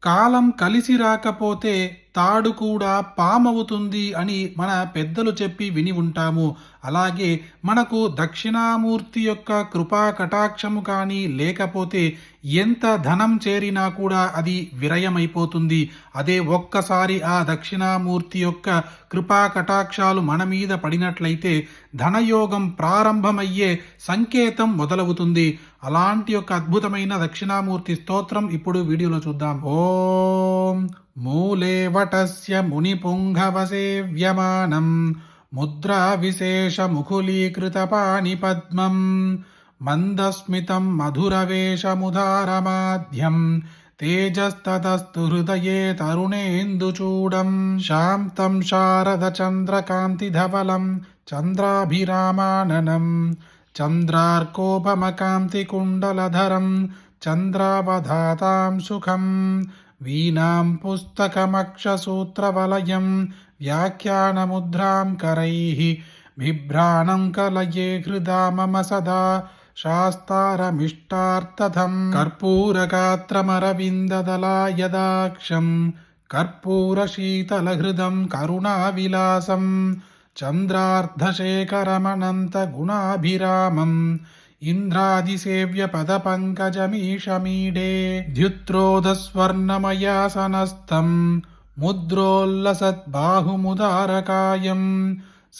కాలం కలిసి రాకపోతే తాడు కూడా పామవుతుంది అని మన పెద్దలు చెప్పి విని ఉంటాము. అలాగే మనకు దక్షిణామూర్తి యొక్క కృపా కటాక్షము కానీ లేకపోతే ఎంత ధనం చేరినా కూడా అది విరయమైపోతుంది. అదే ఒక్కసారి ఆ దక్షిణామూర్తి యొక్క కృపా కటాక్షాలు మన మీద పడినట్లయితే ధనయోగం ప్రారంభమయ్యే సంకేతం మొదలవుతుంది. అలాంటి యొక్క అద్భుతమైన దక్షిణామూర్తి స్తోత్రం ఇప్పుడు వీడియోలో చూద్దాం. ఓం మూలే వటస్య మునిపుంగవ సేవ్యమానం ముద్రా విశేష ముకులీకృత పాణిపద్మం మందస్మితం మధురవేషముదారమాధ్యం తేజస్తతస్తు హృదయే తరుణేందుచూడం శాంతం శారద చంద్రకాంతిధవలం చంద్రాభిరామాననం చంద్రార్కోపమకాంతికుండలధరం చంద్రావధాతాం సుఖం వీణాం పుస్తకమక్షసూత్రవలయం వ్యాఖ్యానముద్రాం కరైః బిభ్రాణం కలయే హృదా మమ సదా శాస్తారమిష్టార్థం కర్పూరగాత్రమరవిందదలాయదాక్షం కర్పూరశీతలహృదం కరుణావిలాసం చంద్రార్ధశేఖరమనంతగుణాభిరామం ఇంద్రాదిసేవ్య పదపంకజమీషమీడే ద్యుత్రోదస్వర్ణమయాసనస్థం ముద్రోల్లసద్బాహుముదారకాయం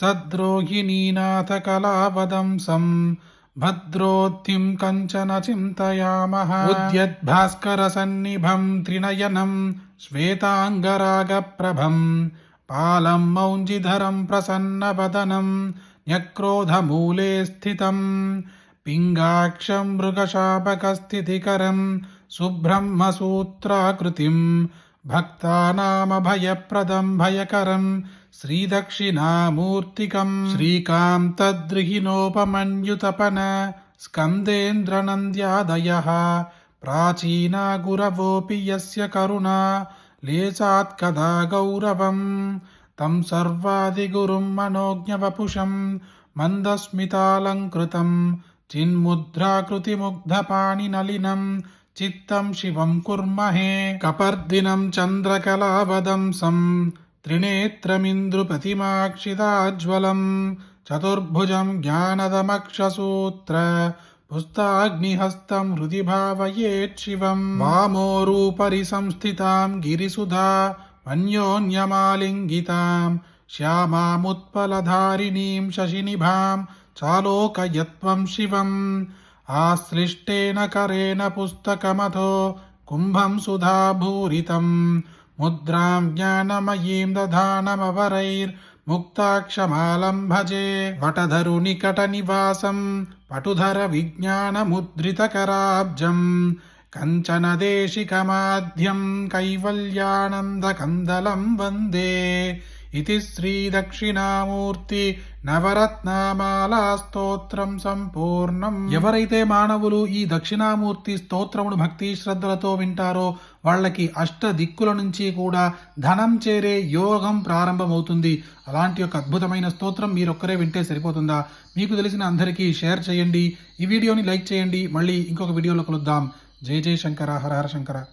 సద్రోహిణీనాథ కళావదంసం భద్రోత్తిం కంచన చింతయామః ఉద్యద్భాస్కరసన్నిభం త్రినయనం శ్వేతాంగరాగప్రభం పాలం మౌంజిధరం ప్రసన్నవదనం న్యక్రోధమూలే స్థితం పింగాక్షం మృగశాపకస్థితికరం సుబ్రహ్మసూత్రాకృతిం భక్తానామభయప్రదం భయకరం శ్రీదక్షిణామూర్తికం శ్రీకాంతద్రిహినోపమన్యుతపన స్కందేంద్రనంద్యాదయః ప్రాచీనా గురవోపి యస్య కరుణా లేచాత్కదా గౌరవం తం సర్వాదిగురుం మనోజ్ఞవపుషం మందస్మితాలంకృతం చిన్ముద్రాకృతిముగ్ధపాణినలినం చిత్తం శివం కుర్మహే కపర్దినం చంద్రకళావదంసం త్రినేత్రమింద్రుపతిమాక్షితాజ్వలం చతుర్భుజం జ్ఞానదమక్షసూత్ర పుస్తాగ్నిహస్తం హృది భావయేచ్చివం వామోరూపరి సంస్థితాం గిరిసుధా అన్యోన్యమాలింగితాం శ్యామాముత్పలధారిణీం శశినిభాం చాలోకయత్వం శివం ఆశ్లిష్టేన కరేణ పుస్తకమథో కుంభం సుధాభూరితం ముద్రాం జ్ఞానమయీం దధానమవరైర్ముక్తాక్షమాలం భజే వటధరునికట నివాసం పటుధర విజ్ఞానముద్రితకరాబ్జం కంచనదేశికమాద్యం కైవల్యానందకందలం వందే ఇది శ్రీ దక్షిణామూర్తి నవరత్నమాలా స్తోత్రం సంపూర్ణం. ఎవరైతే మానవులు ఈ దక్షిణామూర్తి స్తోత్రమును భక్తి శ్రద్ధలతో వింటారో వాళ్ళకి అష్ట దిక్కుల నుంచి కూడా ధనం చేరే యోగం ప్రారంభమవుతుంది. అలాంటి ఒక అద్భుతమైన స్తోత్రం మీరొక్కరే వింటే సరిపోతుందా? మీకు తెలిసిన అందరికీ షేర్ చేయండి. ఈ వీడియోని లైక్ చేయండి. మళ్ళీ ఇంకొక వీడియోలో కలుద్దాం. జై జై శంకర, హర హర శంకర.